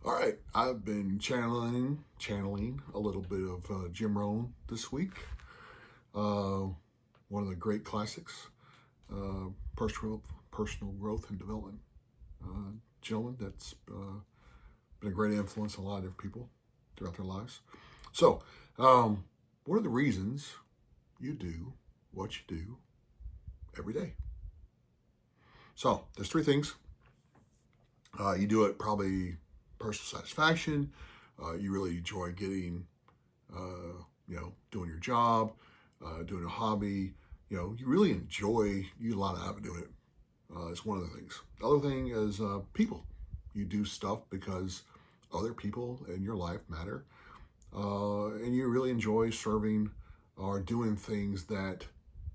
All right, I've been channeling a little bit of Jim Rohn this week. Uh, One of the great classics, uh, personal growth and development. Gentleman that's been a great influence on a lot of different people throughout their lives. So, what are the reasons you do what you do every day? So, there's three things. You do it probably personal satisfaction. You really enjoy getting, doing your job, doing a hobby. You really enjoy, you get a lot out of doing it. It's one of the things. The other thing is people. You do stuff because other people in your life matter. And you really enjoy serving or doing things that,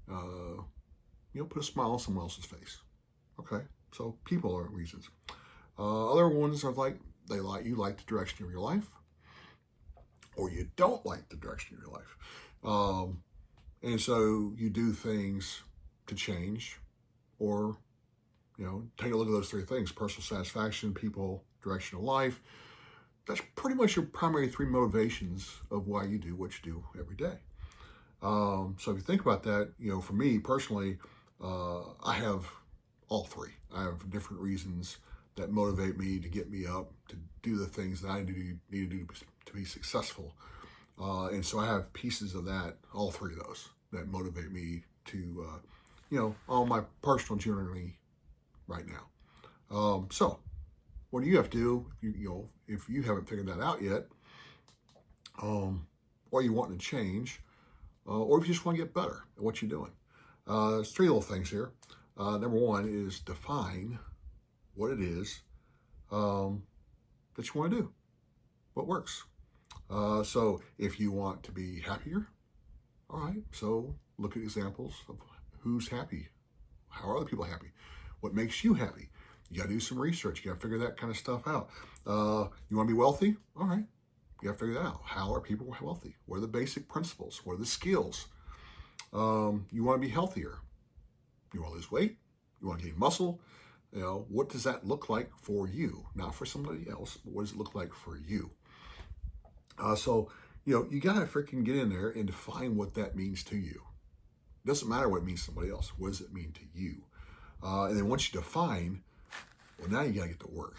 put a smile on someone else's face. Okay? So people are reasons. Other ones are you like the direction of your life, or you don't like the direction of your life, and so you do things to change, or take a look at those three things: personal satisfaction, people, direction of life. That's pretty much your primary three motivations of why you do what you do every day. So if you think about that, for me personally, I have all three. I have different reasons that motivate me to get me up to do the things that I need to do to be successful. And so I have pieces of that, all three of those, that motivate me to, on my personal journey right now. So what do you have to do, if you haven't figured that out yet, or you want to change, or if you just want to get better at what you're doing? There's three little things here. Number one is define what it is that you want to do, what works. So if you want to be happier, all right, so look at examples of who's happy. How are other people happy? What makes you happy? You got to do some research. You got to figure that kind of stuff out. You want to be wealthy? All right, you got to figure that out. How are people wealthy? What are the basic principles? What are the skills? You want to be healthier. You want to lose weight? You want to gain muscle? What does that look like for you? Not for somebody else, but what does it look like for you? So you got to freaking get in there and define what that means to you. It doesn't matter what it means to somebody else. What does it mean to you? And then once you define, well, now you got to get to work,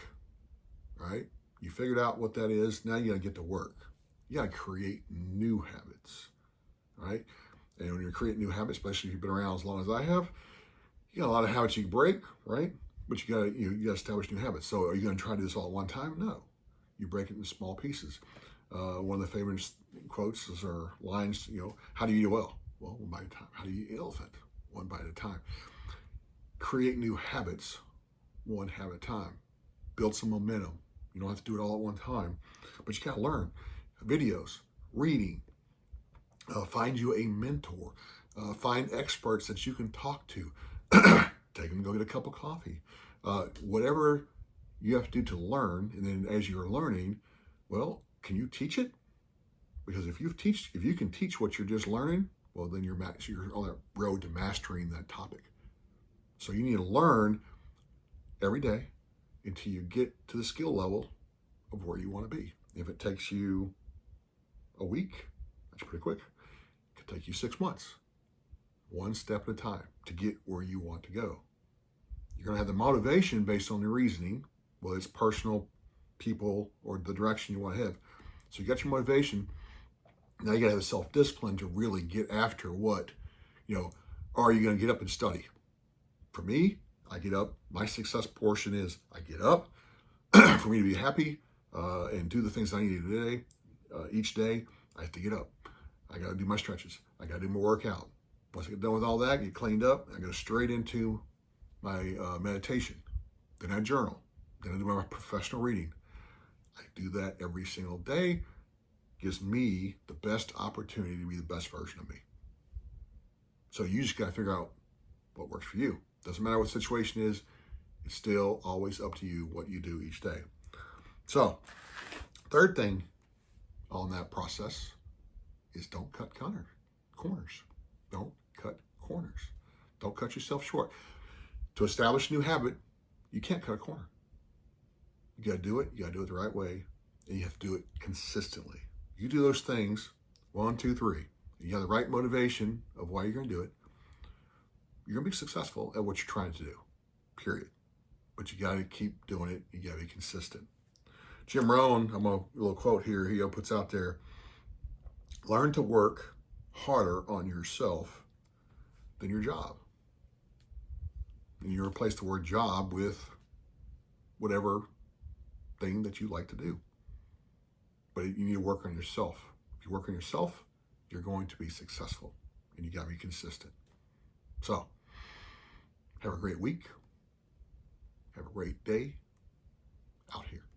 right? You figured out what that is. Now you got to get to work. You got to create new habits, right? And when you're creating new habits, especially if you've been around as long as I have, you got a lot of habits you can break, right? But you got to establish new habits. So are you going to try to do this all at one time? No. You break it into small pieces. One of the favorite quotes or lines, how do you eat well? Well, one bite at a time. How do you eat an elephant? One bite at a time. Create new habits, one habit at a time. Build some momentum. You don't have to do it all at one time, but you got to learn. Videos, reading, find you a mentor, find experts that you can talk to. Take them to go get a cup of coffee. Whatever you have to do to learn, and then as you're learning, well, can you teach it? Because if you can teach what you're just learning, well, then you're on that road to mastering that topic. So you need to learn every day until you get to the skill level of where you want to be. If it takes you a week, that's pretty quick. It could take you 6 months, one step at a time to get where you want to go. You're going to have the motivation based on your reasoning, whether it's personal, people, or the direction you want to have. So you got your motivation. Now you got to have a self-discipline to really get after what, are you going to get up and study? For me, I get up. My success portion is I get up. For me to be happy and do the things I need to do each day, I have to get up. I got to do my stretches. I got to do my workout. Once I get done with all that, get cleaned up, I go straight into my meditation. Then I journal. Then I do my professional reading. I do that every single day. Gives me the best opportunity to be the best version of me. So you just got to figure out what works for you. Doesn't matter what the situation is. It's still always up to you what you do each day. So, third thing on that process is don't cut corners. Don't cut corners. Don't cut yourself short. To establish a new habit, you can't cut a corner. You got to do it. You got to do it the right way. And you have to do it consistently. You do those things, 1, 2, 3. You have the right motivation of why you're going to do it. You're going to be successful at what you're trying to do, period. But you got to keep doing it. You got to be consistent. Jim Rohn, I'm going to a little quote here. He puts out there, learn to work harder on yourself than your job. And you replace the word job with whatever thing that you like to do. But you need to work on yourself. If you work on yourself, you're going to be successful. And you got to be consistent. So, have a great week. Have a great day out here.